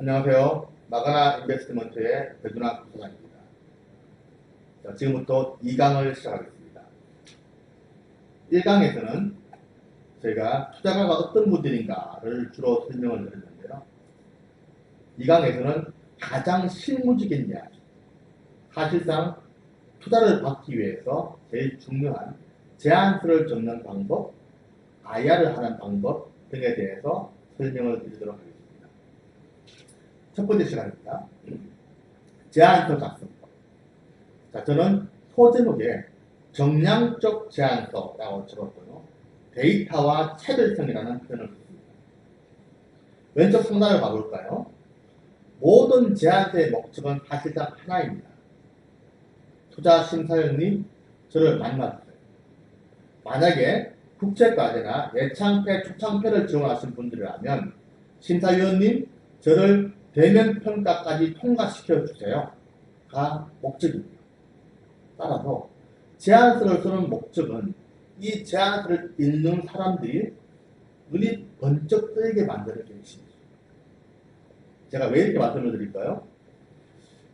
안녕하세요. 마가나 인베스트먼트의 배두나 부사장입니다. 자, 지금부터 2강을 시작하겠습니다. 1강에서는 저희가 투자가가 어떤 분들인가를 주로 설명을 드렸는데요. 2강에서는 가장 실무적인 이야기, 사실상 투자를 받기 위해서 제일 중요한 제안서를 적는 방법, IR을 하는 방법 등에 대해서 설명을 드리도록 하겠습니다. 첫 번째 시간입니다. 제안서 작성법. 자, 저는 소제목에 정량적 제안서라고 적었고요. 데이터와 차별성이라는 표현을 썼습니다. 왼쪽 상단을 봐볼까요? 모든 제안서의 목적은 사실상 하나입니다. 투자심사위원님, 저를 만나주세요. 만약에 국제과제나 예창패, 초창패를 지원하신 분들이라면 심사위원님, 저를 대면 평가까지 통과시켜 주세요가 목적입니다. 따라서 제안서를 쓰는 목적은 이 제안서를 읽는 사람들이 눈이 번쩍 뜨이게 만드는 것입니다. 제가 왜 이렇게 말씀을 드릴까요?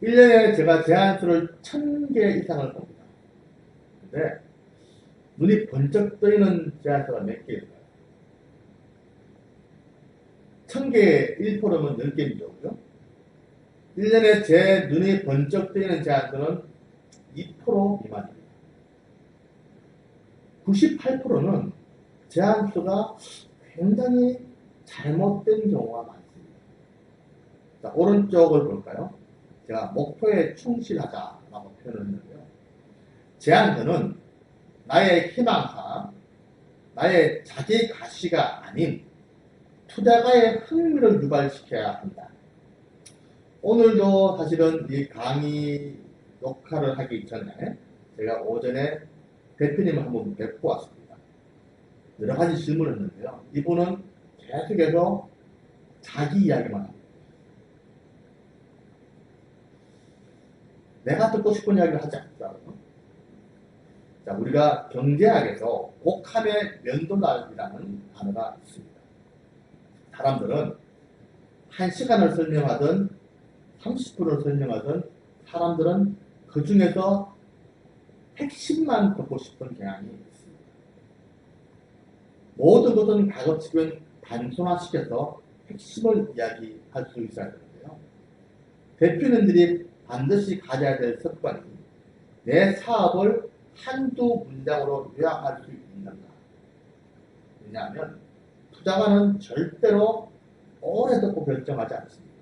1년에 제가 제안서를 1000개 이상을 봅니다. 근데 눈이 번쩍 뜨이는 제안서가 몇 개일까요? 1000개의 1%면 10개인 거고요. 1년에 제 눈이 번쩍 뜨이는 제안서는 2% 미만입니다. 98%는 제안서가 굉장히 잘못된 경우가 많습니다. 자, 오른쪽을 볼까요? 제가 목표에 충실하자라고 표현을 했는데요. 제안서는 나의 희망사, 나의 자기 가시가 아닌 투자가의 흥미를 유발시켜야 한다. 오늘도 사실은 이 강의 녹화를 하기 전에 제가 오전에 대표님을 한번 뵙고 왔습니다. 여러 가지 질문을 했는데요. 이분은 계속해서 자기 이야기만 합니다. 내가 듣고 싶은 이야기를 하지 않더라고요. 자, 우리가 경제학에서 곡함의 면도날이라는 단어가 있습니다. 사람들은 1시간을 설명하든 30분을 설명하든 사람들은 그 중에서 핵심만 듣고 싶은 경향이 있습니다. 모든 것은 가급적이면 단순화시켜서 핵심을 이야기할 수 있어야 되는데요. 대표님들이 반드시 가져야 될 습관이 내 사업을 한두 문장으로 요약할 수 있는가. 왜냐하면 투자가는 절대로 오래 듣고 결정하지 않습니다.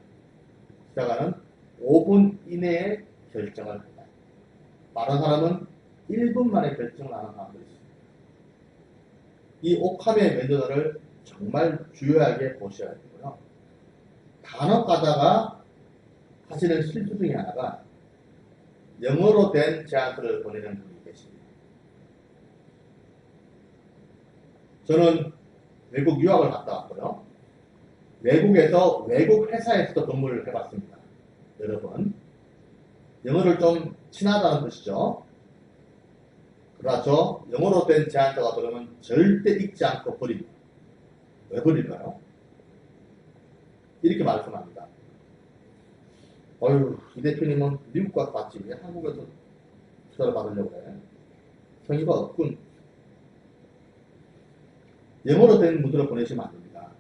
투자가는 5분 이내에 결정을 한다. 빠른 사람은 1분 만에 결정을 하는 사람도 있습니다. 이 옥함의 면도날을 정말 주요하게 보셔야 되고요. 단어 가다가 하시는 실수 중에 하나가 영어로 된 제안서를 보내는 분이 계십니다. 저는 외국 유학을 갔다 왔고요. 외국에서 외국 회사에서도 근무를 해봤습니다. 여러분, 영어를 좀 친하다는 뜻이죠. 그렇죠? 영어로 된 제안서가 그러면 절대 읽지 않고 버립니다. 왜 버릴까요? 이렇게 말씀합니다. 어휴, 이 대표님은 미국 가서 봤지 왜 한국에서 투자를 받으려고 해? 성의가 없군. 영어로 된 문서를 보내시면 안 됩니다.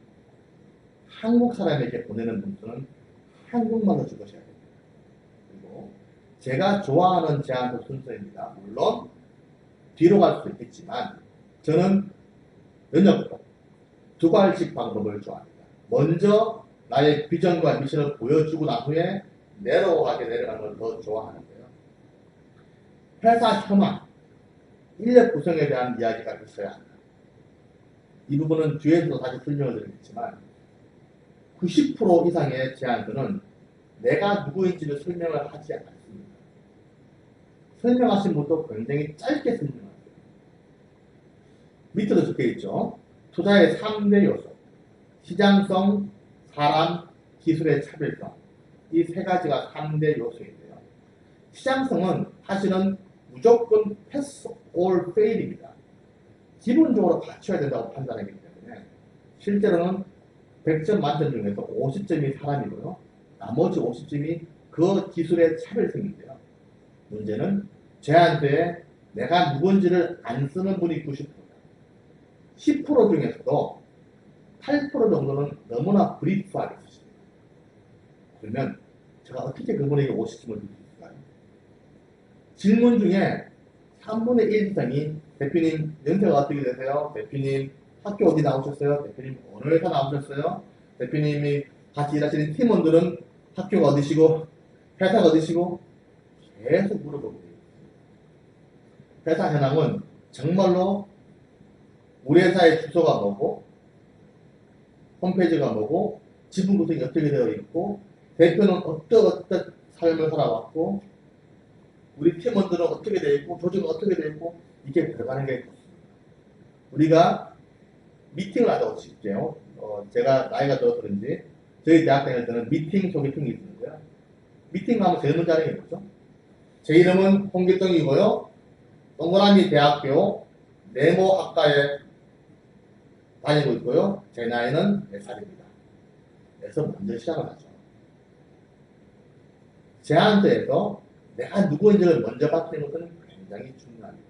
한국 사람에게 보내는 문서는 한국말로 적으셔야 됩니다. 그리고 제가 좋아하는 제안서 순서입니다. 물론 뒤로 갈 수도 있겠지만 저는 면역법, 2가지씩 방법을 좋아합니다. 먼저 나의 비전과 미션을 보여주고 난 후에 내려가게 내려가는 걸 더 좋아하는데요. 회사 현황, 인력 구성에 대한 이야기가 있어야 한다. 이 부분은 뒤에서도 다시 설명을 드리겠지만 90% 이상의 제안서는 내가 누구인지를 설명을 하지 않습니다. 설명하신 분도 굉장히 짧게 설명합니다. 밑에도 적혀있죠. 투자의 3대 요소, 시장성, 사람, 기술의 차별성. 이 3가지가 3대 요소인데요. 시장성은 사실은 무조건 패스 or fail입니다. 기본적으로 갖춰야 된다고 판단하기 때문에 실제로는 100점 만점 중에서 50점이 사람이고요. 나머지 50점이 그 기술의 차별성인데요. 문제는 제한테 내가 누군지를 안 쓰는 분이 90%. 10% 중에서도 8% 정도는 너무나 브리프하게 쓰십니다. 그러면 제가 어떻게 그분에게 50점을 줄 수 있을까요? 질문 중에 3분의 1 이상이 대표님 연세가 어떻게 되세요? 대표님 학교 어디 나오셨어요? 대표님 어느 회사 나오셨어요? 대표님이 같이 일하시는 팀원들은 학교가 어디시고 회사가 어디시고 계속 물어보고 있습니다. 회사 현황은 정말로 우리 회사의 주소가 뭐고 홈페이지가 뭐고 지분 구성이 어떻게 되어 있고 대표는 어떤 삶을 살아왔고 우리 팀원들은 어떻게 되어 있고 조직은 어떻게 되어 있고 이게 들어가는 게 있습니다. 우리가 미팅을 하자고 칠게요. 제가 나이가 들어서 그런지 저희 대학 다닐 때는 미팅 소개팅이 있는데요. 미팅 하면 제일 먼저 하는 게 뭐죠? 제 이름은 홍길동이고요. 동그라미 대학교 네모학과에 다니고 있고요. 제 나이는 몇 살입니다. 그래서 먼저 시작을 하죠. 제한테에서 내가 누구인지를 먼저 밝히는 것은 굉장히 중요합니다.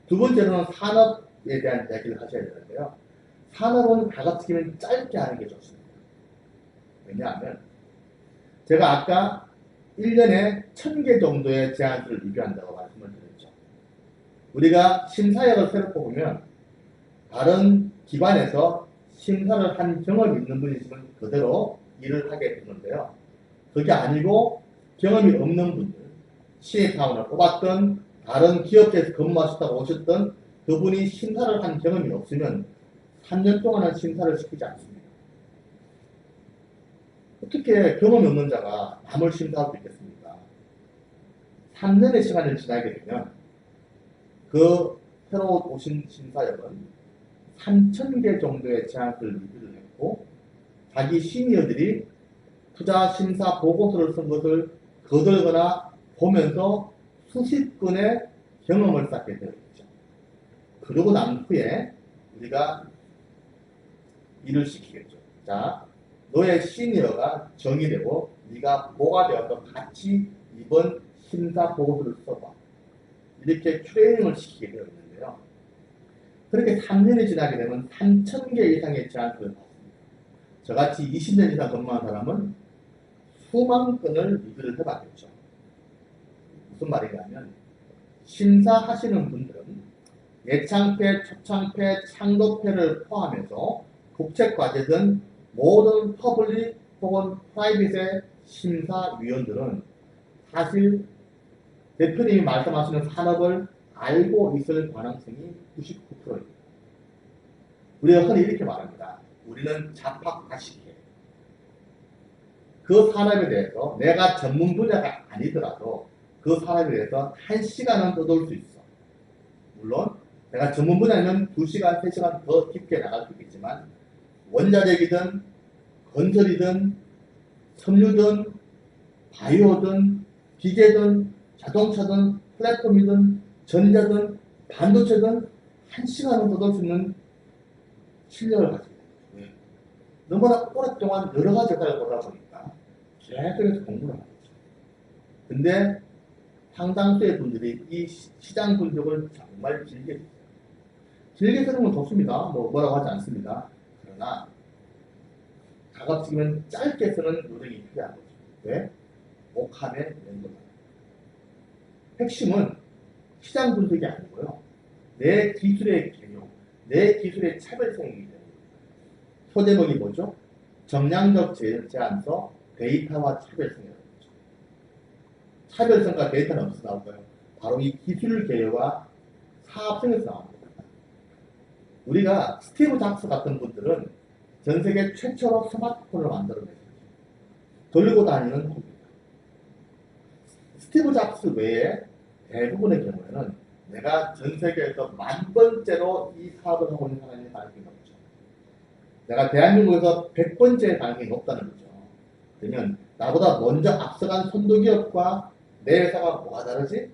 두 번째로는 산업에 대한 이야기를 하셔야 되는데요. 산업은 가급적이면 짧게 하는 게 좋습니다. 왜냐하면 제가 아까 1년에 1000개 정도의 제안서를 리뷰한다고 말씀을 드렸죠. 우리가 심사역을 새로 뽑으면 다른 기관에서 심사를 한 경험이 있는 분이시면 그대로 일을 하게 되는데요. 그게 아니고 경험이 없는 분들, 신입사원을 뽑았던 다른 기업체에서 근무하셨다고 오셨던 그분이 심사를 한 경험이 없으면 3년 동안은 심사를 시키지 않습니다. 어떻게 경험이 없는 자가 남을 심사할 수 있겠습니까? 3년의 시간을 지나게 되면 그 새로 오신 심사역은 3000개 정도의 제안서를 리뷰를 했고 자기 시니어들이 투자 심사 보고서를 쓴 것을 거들거나 보면서 수십 건의 경험을 쌓게 되어 있죠. 그러고 난 후에 우리가 일을 시키겠죠. 자, 너의 시니어가 정의되고 네가 보가 되어서 같이 이번 심사 보고서를 써봐. 이렇게 트레이닝을 시키게 되어 있는데요. 그렇게 3년이 지나게 되면 3000개 이상의 제안서를 받습니다. 저같이 20년 이상 근무한 사람은 수만 건을 리뷰를 해봤겠죠. 무슨 말이냐면 심사하시는 분들은 예창패, 초창패, 창도패를 포함해서 국책과제든 모든 퍼블릭 혹은 프라이빗의 심사위원들은 사실 대표님이 말씀하시는 산업을 알고 있을 가능성이 99%입니다. 우리가 흔히 이렇게 말합니다. 우리는 잡학다식해. 그 산업에 대해서 내가 전문 분야가 아니더라도 그 산업에 대해서 1시간은 떠돌 수 있어. 물론 내가 전문 분야면 2시간, 3시간 더 깊게 나갈 수 있겠지만 원자력이든 건설이든 섬유든 바이오든 기계든 자동차든 플랫폼이든 전자든 반도체든 1시간은 떠돌 수 있는 실력을 가지고 있어요. 너무나 오랫동안 여러 가지 역할을 보다 보니까 계속해서 공부를 하고 있죠. 근데 상당수의 분들이 이 시장 분석을 정말 길게 했어요. 길게 쓰는 건 좋습니다. 뭐라고 하지 않습니다. 그러나 가급적이면 짧게 쓰는 노력이 필요한 거죠. 왜? 옥함에 연구다. 핵심은 시장 분석이 아니고요. 내 기술의 개요, 내 기술의 차별성이기 때문에. 소제목이 뭐죠? 정량적 제안서, 데이터와 차별성이라는 거죠. 차별성과 데이터는 어디서 나올까요? 바로 이 기술 개요와 사업성에서 나옵니다. 우리가 스티브 잡스 같은 분들은 전 세계 최초로 스마트폰을 만들어냈어요. 돌리고 다니는 컴퓨터. 스티브 잡스 외에 대부분의 경우에는 내가 전 세계에서 10,000번째로 이 사업을 하고 있는 사람이 가능성이 높죠. 내가 대한민국에서 100번째 가능성이 높다는 거죠. 그러면 나보다 먼저 앞서간 선도기업과 내 회사가 뭐가 다르지?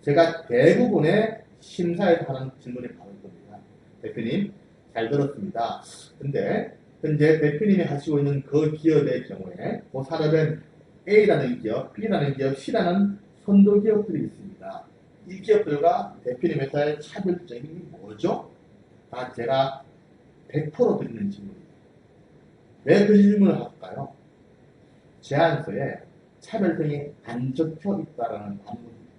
제가 대부분의 심사에서 하는 질문이 바로 이겁니다. 대표님, 잘 들었습니다. 근데 현재 대표님이 하시고 있는 그 기업의 경우에 그 산업엔 A라는 기업, B라는 기업, C라는 선도 기업들이 있습니다. 이 기업들과 대표님 회사의 차별점이 뭐죠? 다 제가 100% 드리는 질문입니다. 왜 그 질문을 할까요? 제안서에 차별성이 안 적혀 있다는 반문입니다.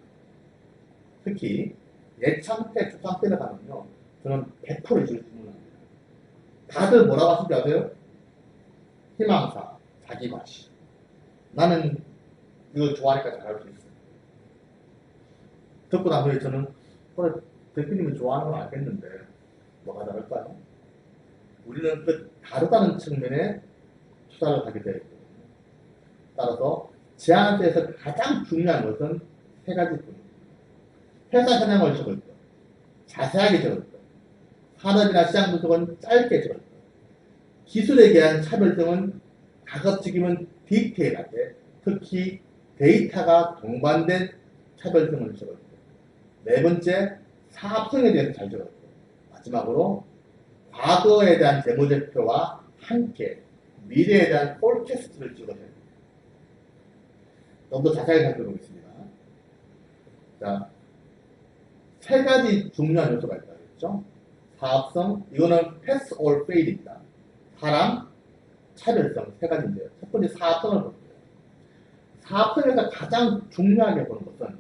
특히 예창태, 초창태를 가면요, 저는 100% 질문합니다. 다들 뭐라고 하신지 아세요? 희망사, 자기과시. 나는 이거 좋아하니까 잘할 수 있어요. 듣고 나서 저는 그래, 대표님이 좋아하는 건 알겠는데 뭐가 다를까요? 우리는 그 다르다는 측면에 투자를 하게 되어 있거든요. 따라서 제안서에서 가장 중요한 것은 세 가지뿐입니다. 회사 현황을 적을 것, 자세하게 적을 것, 산업이나 시장 분석은 짧게 적을 것, 기술에 대한 차별성은 가급적이면 디테일하게, 특히 데이터가 동반된 차별성을 적을 것. 네 번째, 사업성에 대해서 잘 적을 것. 마지막으로 과거에 대한 재무제표와 함께 미래에 대한 폴캐스트를 찍어야 됩니다. 좀 더 자세하게 살펴보겠습니다. 자, 세 가지 중요한 요소가 있다고 했죠. 사업성, 이거는 pass or fail입니다. 사람, 차별성 세 가지인데요. 첫 번째 사업성을 볼게요. 사업성에서 가장 중요하게 보는 것은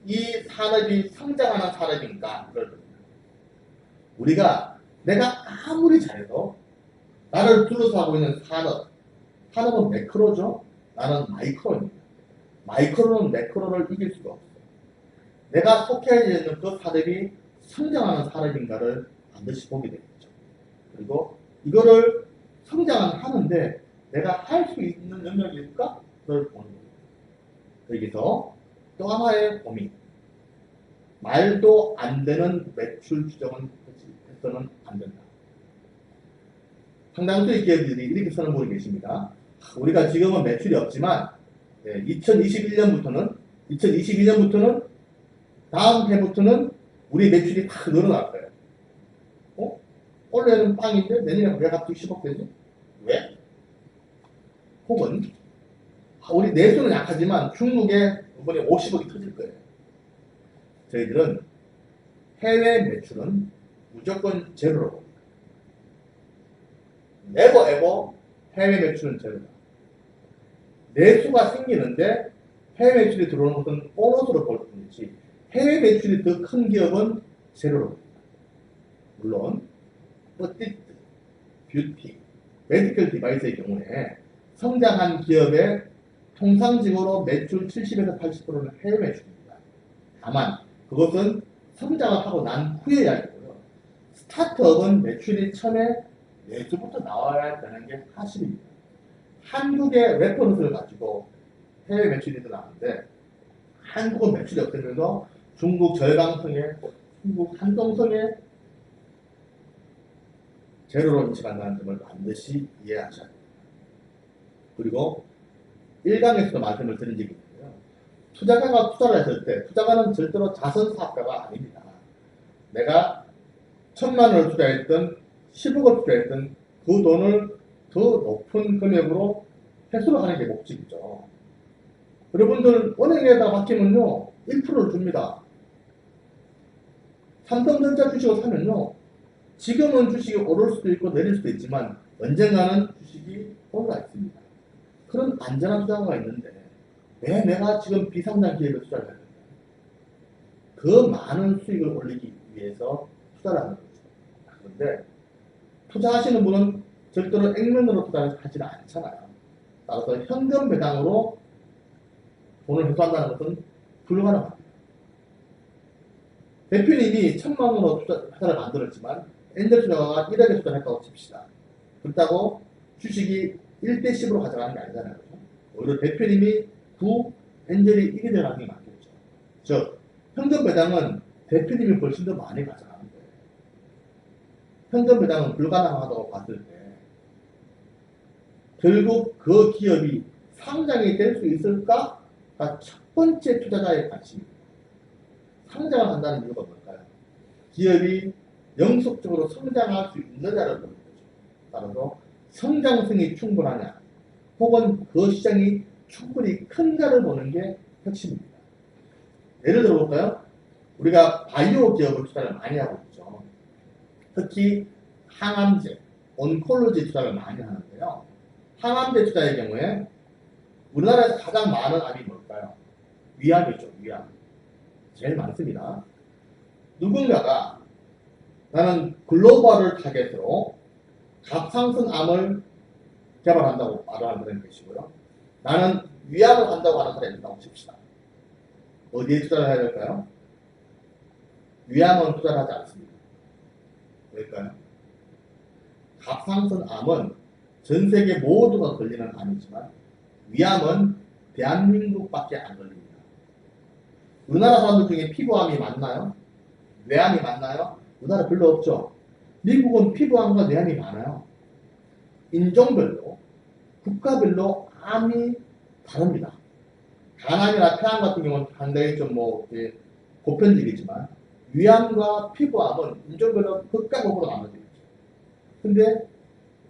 이 산업이 성장하는 산업인가 이걸 봅니다. 우리가 내가 아무리 잘해도 나를 둘러싸고 있는 산업은 매크로죠. 나는 마이크로입니다. 마이크로는 매크로를 이길 수가 없어요. 내가 속해 있는 그 산업이 성장하는 산업인가를 반드시 보게 되겠죠. 그리고 이거를 성장은 하는데 내가 할 수 있는 영역일까? 그걸 보는 겁니다. 여기서 또 하나의 고민. 말도 안 되는 매출 추정은 해서는 안 된다. 상당수의 기업들이 이렇게 쓰는 분이 계십니다. 우리가 지금은 매출이 없지만 2022년부터는 다음 해부터는 우리 매출이 확 늘어날 거예요. 올해는 빵인데 내년에 왜 갑자기 10억 되지? 왜? 혹은 우리 내수는 약하지만 중국에 이번에 50억이 터질 거예요. 저희들은 해외 매출은 무조건 제로로 봅니다. 네버 에버 해외 매출은 제로다. 내수가 생기는데 해외 매출이 들어오는 것은 보너스로 볼 뿐이지 해외 매출이 더 큰 기업은 제로로 봅니다. 물론 어티트, 뷰티, 메디컬 디바이스의 경우에 성장한 기업의 통상적으로 매출 70에서 80%는 해외 매출입니다. 다만 그것은 성장을 하고 난 후의 이야기고요. 스타트업은 매출이 처음에 내수부터 나와야 되는 게 사실입니다. 한국의 레퍼런스를 가지고 해외 매출이 나오는데 한국은 매출이 없으면서 중국 절강성에, 중국 한동성에 제로로 인식한다는 점을 반드시 이해하셔야 됩니다. 그리고 1강에서도 말씀을 드린 적이 있는데요. 투자가가 투자를 했을 때 투자가는 절대로 자선사업가가 아닙니다. 내가 1,000만 원을 투자했던 10억을 투자했던 그 돈을 더 높은 금액으로 회수를 하는 게 목적이죠. 여러분들 은행에다 맡기면요 1%를 줍니다. 삼성전자 주식을 사면요 지금은 주식이 오를 수도 있고 내릴 수도 있지만 언젠가는 주식이 올라 있습니다. 그런 안전한 투자가 있는데 왜 내가 지금 비상장 기업에 투자를 해야 됩니까? 그 많은 수익을 올리기 위해서 투자를 하는 거죠. 그런데 투자하시는 분은 절대로 액면으로 투자를 하지는 않잖아요. 따라서 현금 배당으로 돈을 회수한다는 것은 불가능합니다. 대표님이 1,000만 원으로 회사를 만들었지만 엔젤 투자가가 1억에 투자했다고 칩시다. 그렇다고 주식이 1대10으로 가져가는 게 아니잖아요. 오히려 대표님이 9, 엔젤이 1이 되는 게 맞겠죠. 즉, 현금 배당은 대표님이 훨씬 더 많이 가져가는 거예요. 현금 배당은 불가능하다고 봤을 때 결국 그 기업이 상장이 될 수 있을까가 첫 번째 투자자의 관심입니다. 상장을 한다는 이유가 뭘까요? 기업이 영속적으로 성장할 수 있느냐를 보는 거죠. 따라서 성장성이 충분하냐, 혹은 그 시장이 충분히 큰가를 보는 게 핵심입니다. 예를 들어 볼까요? 우리가 바이오 기업을 투자를 많이 하고 있죠. 특히 항암제, 온콜로지 투자를 많이 하는데요. 항암제 투자의 경우에 우리나라에서 가장 많은 암이 뭘까요? 위암이죠, 위암. 제일 많습니다. 누군가가 나는 글로벌을 타겟으로 갑상선 암을 개발한다고 말하는 사람이 계시고요. 나는 위암을 한다고 하는 사람이 있다고 칩시다. 어디에 투자를 해야 될까요? 위암은 투자를 하지 않습니다. 왜일까요? 갑상선 암은 전 세계 모두가 걸리는 암이지만 위암은 대한민국밖에 안 걸립니다. 우리나라 사람들 중에 피부암이 많나요? 뇌암이 많나요? 우리나라 별로 없죠. 미국은 피부암과 뇌암이 많아요. 인종별로, 국가별로 암이 다릅니다. 간암이나 폐암 같은 경우는 상당히 좀 보편적이지만 위암과 피부암은 인종별로 극과극으로 나눠져 있죠. 근데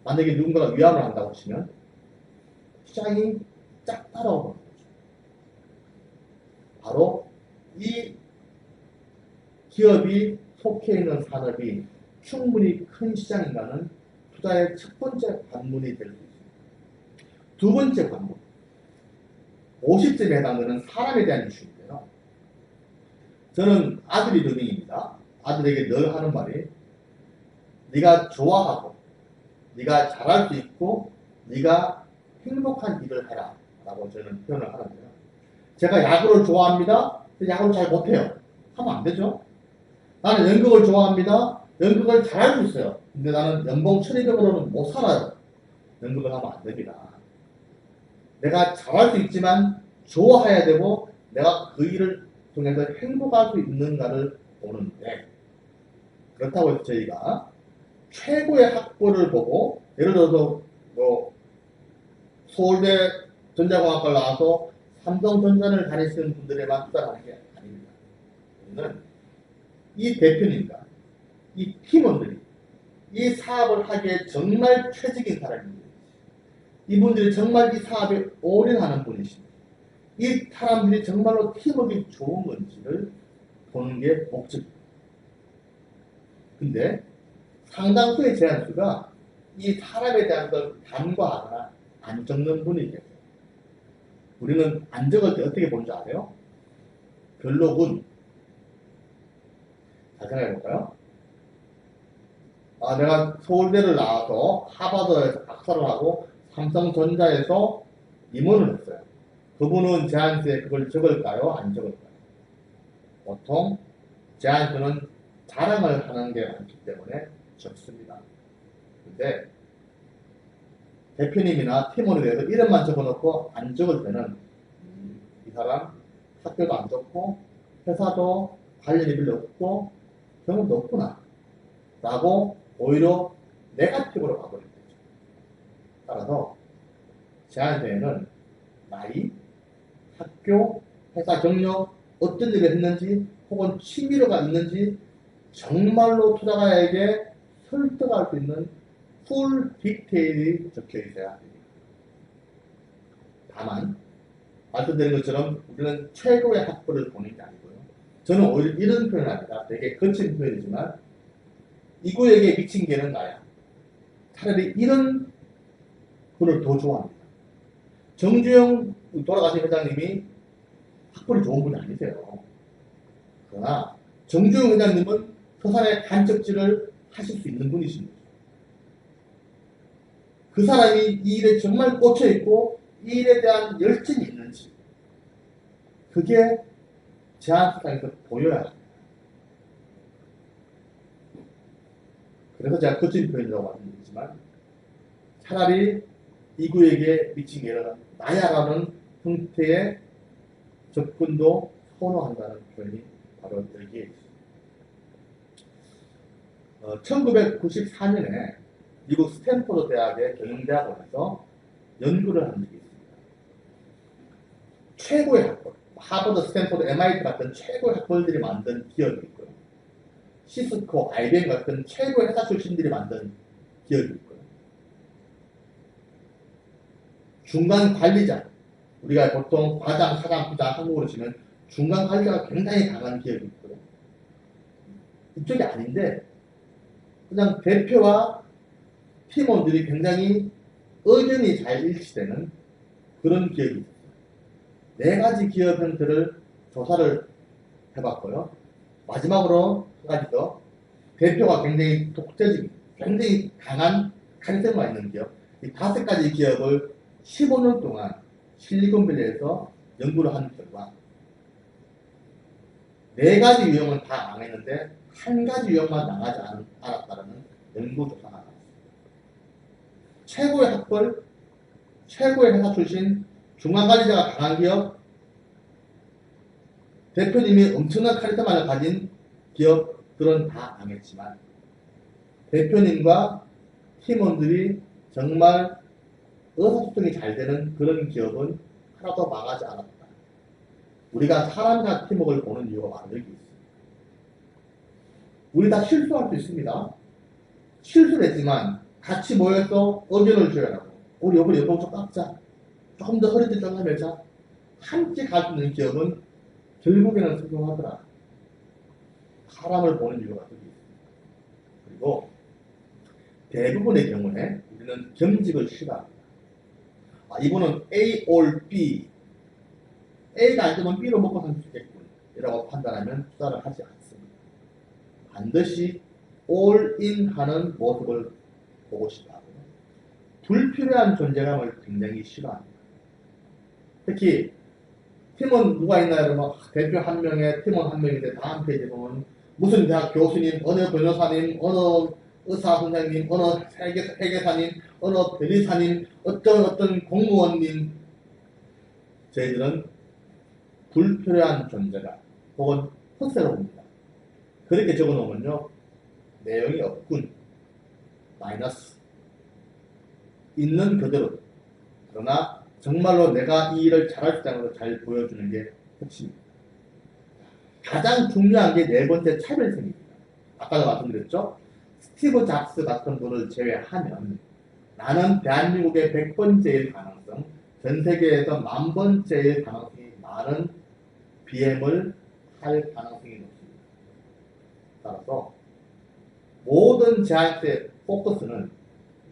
만약에 누군가가 위암을 한다고 치면 시장이 작다라고 보는 거죠. 바로 이 기업이 속해 있는 산업이 충분히 큰 시장인가는 투자의 첫 번째 관문이 될 수 있습니다. 두 번째 관문, 50점에 해당되는 사람에 대한 이슈인데요. 저는 아들이 러닝입니다. 아들에게 늘 하는 말이 네가 좋아하고 네가 잘할 수 있고 네가 행복한 일을 해라 라고 저는 표현을 하는데요. 제가 야구를 좋아합니다. 야구를 잘 못해요. 하면 안 되죠. 나는 연극을 좋아합니다. 연극을 잘할 수 있어요. 근데 나는 연봉 1200으로는 못 살아요. 연극을 하면 안 됩니다. 내가 잘할 수 있지만 좋아해야 되고 내가 그 일을 통해서 행복할 수 있는가를 보는데, 그렇다고 해서 저희가 최고의 학벌을 보고 예를 들어서 서울대 전자공학과를 나와서 삼성전자를 다니시는 분들에만 투자를 하는 게 아닙니다. 우리는 이 대표님과 이 팀원들이 이 사업을 하기에 정말 최적인 사람입니다. 이분들이 정말 이 사업에 올인하는 분이십니다. 이 사람들이 정말로 팀워크가 좋은 건지를 보는 게 목적입니다. 근데 상당수의 제안수가 이 사람에 대한 걸 간과하거나 안 적는 분이 계세요. 우리는 안 적을 때 어떻게 보는지 아세요? 별로군. 잘 생각해볼까요? 내가 서울대를 나와서 하버드에서 박사를 하고 삼성전자에서 임원을 했어요. 그분은 제안서에 그걸 적을까요? 안 적을까요? 보통 제안서는 자랑을 하는 게 많기 때문에 적습니다. 근데 대표님이나 팀원에 대해서 이름만 적어놓고 안 적을 때는 이 사람 학교도 안 좋고 회사도 관련이 별로 없고 경험도 없구나 라고 오히려 네거티브로 가버립니다. 따라서 제안서에는 나이, 학교, 회사 경력, 어떤 일을 했는지 혹은 취미로가 있는지 정말로 투자자에게 설득할 수 있는 풀 디테일이 적혀 있어야 합니다. 다만 말씀드린 것처럼 우리는 최고의 학벌을 보는 게 아니고요. 저는 오히려 이런 표현을 합니다. 되게 거친 표현이지만 이구에게 미친 개는 나야. 차라리 이런 분을 더 좋아합니다. 정주영 돌아가신 회장님이 학벌이 좋은 분이 아니세요. 그러나 정주영 회장님은 서산의 간척질을 하실 수 있는 분이십니다. 그 사람이 이 일에 정말 꽂혀있고 이 일에 대한 열정이 있는지 그게 제안서상에서 보여야 합니다. 그래서 제가 거친 표현이라고 말씀드리지만 차라리 이구에게 미친 게 나야라는 형태의 접근도 선호한다는 표현이 바로 여기에 있습니다. 1994년에 미국 스탠포드 대학의 경영대학원에서 연구를 한 적이 있습니다. 최고의 학벌, 하버드, 스탠포드, MIT 같은 최고의 학벌들이 만든 기업이 있고요. 시스코, IBM 같은 최고의 회사 출신들이 만든 기업이 있고요. 중간 관리자, 우리가 보통 과장, 사장, 부장 한국으로 치면 중간 관리자가 굉장히 강한 기업이 있거든요. 이쪽이 아닌데 그냥 대표와 팀원들이 굉장히 의견이 잘 일치되는 그런 기업이 있어요. 네 가지 기업 형태를 조사를 해봤고요. 마지막으로 한 가지 더, 대표가 굉장히 독재적인, 굉장히 강한 카리스마 있는 기업, 이 5가지 기업을 15년 동안 실리콘밸리에서 연구를 한 결과 4가지 유형은 다 망했는데 1가지 유형만 나가지 않았다는 연구조사가 나왔습니다. 최고의 학벌, 최고의 회사 출신, 중간관리자가 강한 기업, 대표님이 엄청난 카리스마를 가진 기업들은 다 망했지만 대표님과 팀원들이 정말 의사소통이 잘 되는 그런 기업은 하나도 망하지 않았다. 우리가 사람과 팀워크를 보는 이유가 바로 여기 있습니다. 우리 다 실수할 수 있습니다. 실수를 했지만 같이 모여서 의견을 조율하고 우리 이번에 연봉 좀 깎자. 조금 더 허리띠 좀 매자. 함께 갈 수 있는 기업은 결국에는 성공하더라. 사람을 보는 이유가 여기 있습니다. 그리고 대부분의 경우에 우리는 겸직을 싫어합니다. 이분은 A or B, A가 안 되면 B로 먹고 살 수 있겠군 이라고 판단하면 투자를 하지 않습니다. 반드시 all in 하는 모습을 보고 싶어 하고요. 불필요한 존재감을 굉장히 싫어합니다. 특히 팀원 누가 있나요? 그러면 대표 한 명에 팀원 한 명인데 다음 페이지에 보면 무슨 대학 교수님, 어느 변호사님, 어느 의사 선생님, 어느 회계사님, 어느 변리사님, 어떤 공무원님, 저희들은 불필요한 존재가 혹은 헛새로 봅니다. 그렇게 적어놓으면요, 내용이 없군, 마이너스, 있는 그대로. 그러나 정말로 내가 이 일을 잘할 수 있다는 것을 잘 보여주는 게 핵심입니다. 가장 중요한 게 4번째 차별성입니다. 아까도 말씀드렸죠? 스티브 잡스 같은 분을 제외하면 나는 대한민국의 100번째일 가능성, 전 세계에서 10,000번째일 가능성이 많은 BM을 할 가능성이 높습니다. 따라서 모든 제안서의 포커스는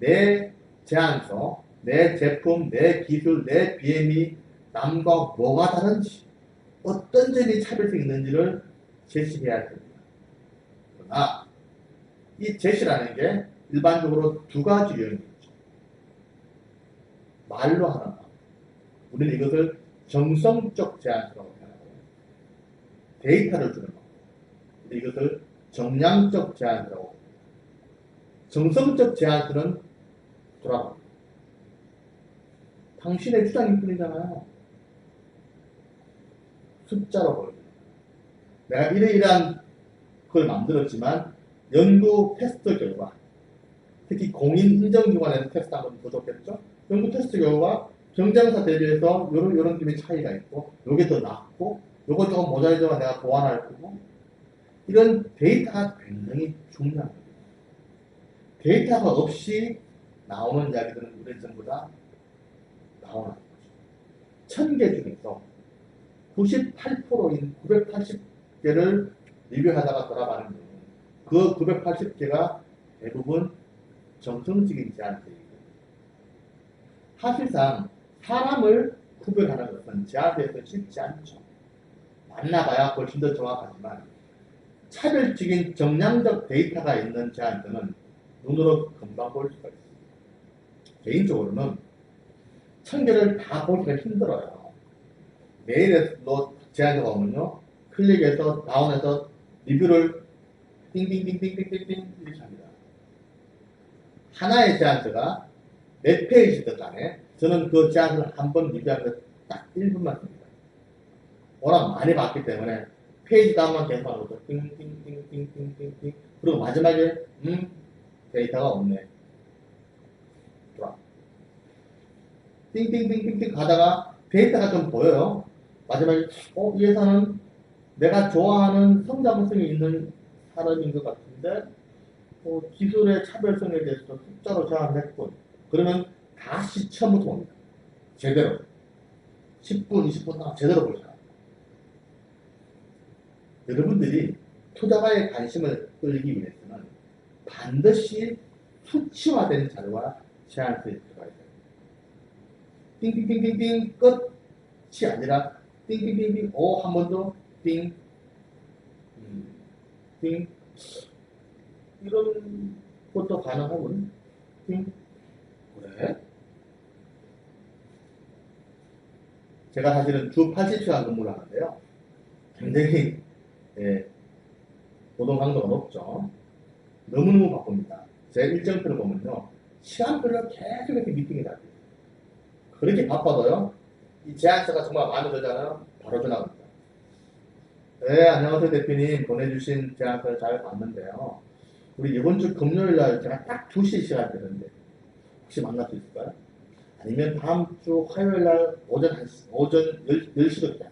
내 제안서, 내 제품, 내 기술, 내 BM이 남과 뭐가 다른지, 어떤 점이 차별성이 있는지를 제시해야 됩니다. 그러나 이 제시라는 게 일반적으로 2가지 유형이 있죠. 말로 하는 것. 우리는 이것을 정성적 제안서라고 표현하고 데이터를 주는 것. 이것을 정량적 제안서라고 합니다. 정성적 제안서는 돌아갑니다. 당신의 주장일 뿐이잖아요. 숫자로 보여줍니다. 내가 이러이러한 걸 만들었지만 연구 테스트 결과, 특히 공인 인정기관에서 테스트한 건 부족했죠. 연구 테스트 결과 경쟁사 대비해서 이런 점의 차이가 있고, 요게 더 낫고, 요거 조금 모자라지만 내가 보완할 거고, 이런 데이터가 굉장히 중요한 겁니다. 데이터가 없이 나오는 이야기들은 우리 전부 다 나오는 거죠. 1000개 중에서 98%인 980개를 리뷰하다가 돌아가는 경우, 그 980개가 대부분 정성적인 제안서입니다. 사실상 사람을 구별하는 것은 제안서에서 쉽지 않죠. 만나봐야 훨씬 더 정확하지만 차별적인 정량적 데이터가 있는 제안서는 눈으로 금방 볼 수가 있습니다. 개인적으로는 1000개를 다 보기가 힘들어요. 메일에서 제안서가 오면요, 클릭해서 다운해서 리뷰를 띵띵띵띵띵띵띵 이렇게 합니다. 하나의 제안서가 몇 페이지든 간에 저는 그 제안서를 한번 리뷰하면서 딱 1분만 씁니다. 워낙 많이 봤기 때문에 페이지 다운만 계속하는 거죠. 띵띵띵띵띵띵띵. 그리고 마지막에 데이터가 없네. 좋아. 띵띵띵띵띵 가다가 데이터가 좀 보여요. 마지막에 이 회사는 내가 좋아하는 성장성이 있는 사람인 것 같은데 기술의 차별성에 대해서 숫자로 제안했군. 그러면 다시 처음부터 옵니다. 제대로 10분, 20분 동안 제대로 보셔야 합니다. 여러분들이 투자가의 관심을 끌기 위해서는 반드시 수치화된 자료와 제안서에 들어가야 돼요. 띵띵띵띵띵 끝이 아니라 띵띵띵띵 오 한 번 더 띵, 띵 이런 것도 가능하거든요. 띵 그래? 제가 사실은 주 80시간 근무를 하는데요. 굉장히 노동 강도가 높죠. 너무너무 바쁩니다. 제 일정표를 보면요. 시간별로 계속 이렇게 미팅이 다 돼요. 그렇게 바빠도요. 이 제안서가 정말 마음에 들잖아요. 바로 전화 옵니다. 네, 안녕하세요 대표님. 보내주신 제안서를 잘 봤는데요. 우리 이번 주 금요일 날 제가 딱 2시 시간 되는데 혹시 만날 수 있을까요? 아니면 다음 주 화요일 날 오전 10시도 괜찮습니다.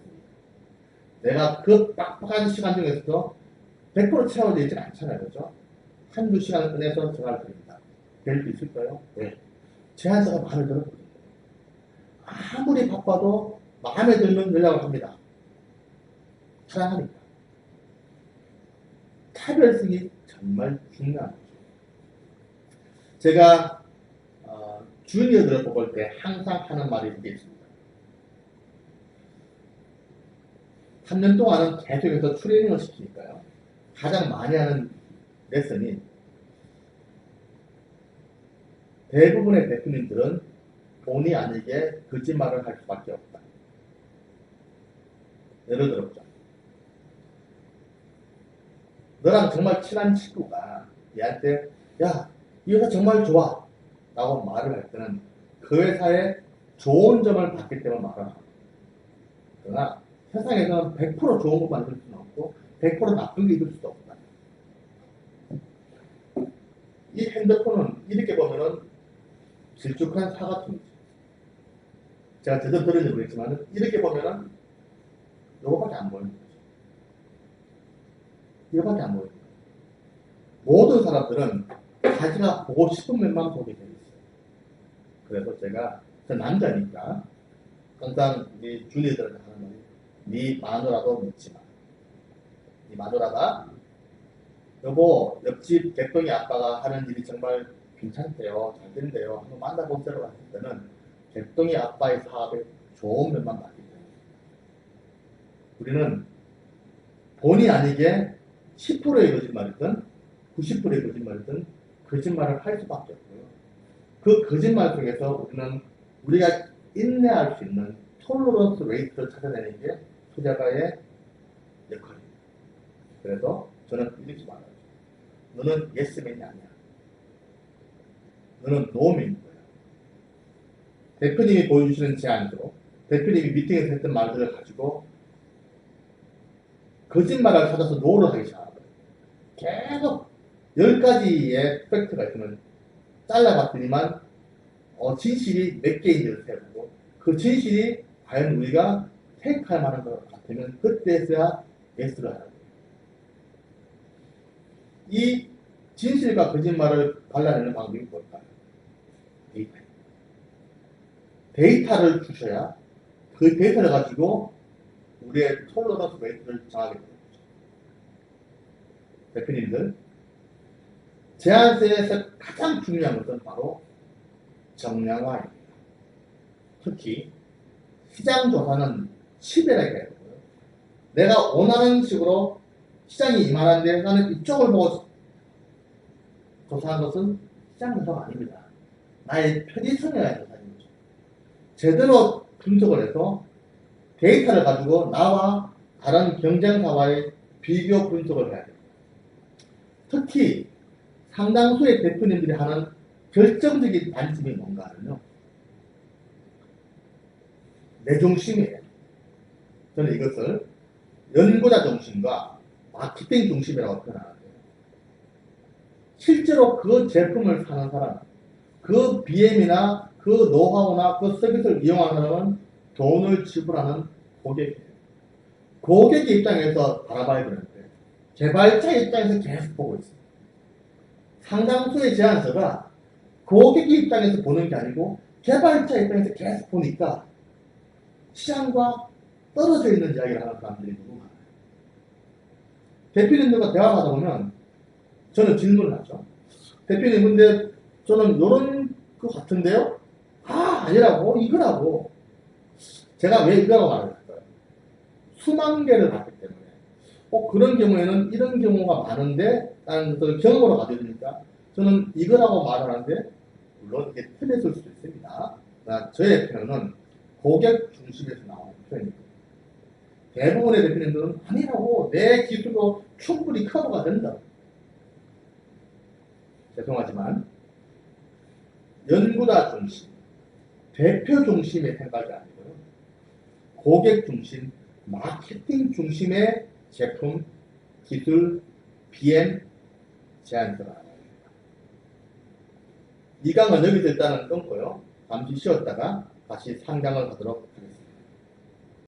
내가 그 빡빡한 시간 중에서도 100% 채워져 있지 않잖아요. 그죠? 한두 시간을 꺼내서 전화를 드립니다. 될 수 있을까요? 네. 제안서가 마음에 들었거든요. 아무리 바빠도 마음에 들면 연락을 합니다. 사랑하니까. 차별성이 정말 중요한 거죠. 제가 주니어들을 뽑을 때 항상 하는 말이 이게 있습니다. 3년 동안은 계속해서 트레이닝을 시키니까요. 가장 많이 하는 레슨이 대부분의 대표님들은 본의 아니게 거짓말을 할 수밖에 없다. 예를 들었죠. 너랑 정말 친한 친구가 얘한테 야, 이 회사 정말 좋아 라고 말을 할 때는 그 회사의 좋은 점을 봤기 때문에 말을 합니다. 그러나 세상에서는 100% 좋은 것만 있을 수는 없고 100% 나쁜 게 있을 수도 없다. 이 핸드폰은 이렇게 보면은 길쭉한 사과통이죠. 제가 제대로 들은지 모르겠지만 이렇게 보면은 이거밖에 안 보이는 거죠. 이거밖에 안 보이는 거예요. 모든 사람들은 자기가 보고 싶은 면만 보게 되어 있어요. 그래서 제가 저 남자니까 항상 우리 주니어들한테 하는 말이 네 마누라도 믿지 마. 네 마누라가 여보 옆집 개똥이 아빠가 하는 일이 정말 괜찮대요. 잘 된대요. 한번 만나보자고 했을 때는 개똥이 아빠의 사업에 좋은 면만 봤기 때문에 우리는 본의 아니게 10%의 거짓말이든 90%의 거짓말이든 거짓말을 할 수밖에 없고요. 그 거짓말 속에서 우리는 우리가 인내할 수 있는 톨러런스 레이트를 찾아내는 게 투자가의 역할입니다. 그래서 저는 이렇게 말해요. 너는 예스맨이 아니야. 너는 노맨인 거야. 대표님이 보여주시는 제안으로 대표님이 미팅에서 했던 말들을 가지고 거짓말을 찾아서 노를 하기 시작하는 거예요. 계속 10가지의 팩트가 있으면 잘라봤더니만 진실이 몇 개인지를 세우고 그 진실이 과연 우리가 택할 만한 것 같으면 그때서야 예스를 하는 거예요. 이 진실과 거짓말을 발라내는 방법이 뭘까요? 데이터. 데이터를 주셔야 그 데이터를 가지고 우리의 톨러런스 레이트를 정하게 되는 거죠. 대표님들, 제안서에서 가장 중요한 것은 바로 정량화입니다. 특히 시장 조사는 치밀하게 해야 되고요. 내가 원하는 식으로 시장이 이만한데 나는 이쪽을 보고 조사한 것은 시장 조사가 아닙니다. 나의 편의성에 대한 조사인 거죠. 제대로 분석을 해서 데이터를 가지고 나와 다른 경쟁사와의 비교 분석을 해야 됩니다. 특히 상당수의 대표님들이 하는 결정적인 단점이 뭔가 하면요. 내 중심이에요. 저는 이것을 연구자 중심과 마케팅 중심이라고 표현하는데요. 실제로 그 제품을 사는 사람, 그 BM이나 그 노하우나 그 서비스를 이용하는 사람은 돈을 지불하는 고객이에요. 고객의 입장에서 바라봐야 되는데 개발자 입장에서 계속 보고 있습니다. 상당수의 제안서가 고객의 입장에서 보는 게 아니고 개발자 입장에서 계속 보니까 시장과 떨어져 있는 이야기를 하는 사람들이 너무 많아요. 대표님들과 대화를 하다 보면 저는 질문을 하죠. 대표님, 근데 저는 요런 거 같은데요? 아니라고, 이거라고. 제가 왜 이거라고 말을 할까요? 수만 개를 봤기 때문에. 그런 경우에는 이런 경우가 많은데, 라는 것을 경험으로 가져주니까 저는 이거라고 말을 하는데, 물론 이게 틀렸을 수도 있습니다. 저의 표현은 고객 중심에서 나오는 표현입니다. 대부분의 대표님들은 아니라고, 내 기술로 충분히 커버가 된다. 죄송하지만 연구자 중심, 대표 중심의 생각이 아니고요. 고객 중심, 마케팅 중심의 제품, 기술, BM, 제안서가 나옵니다. 이 강은 여기서 일단은 끊고요. 잠시 쉬었다가 다시 상강을 하도록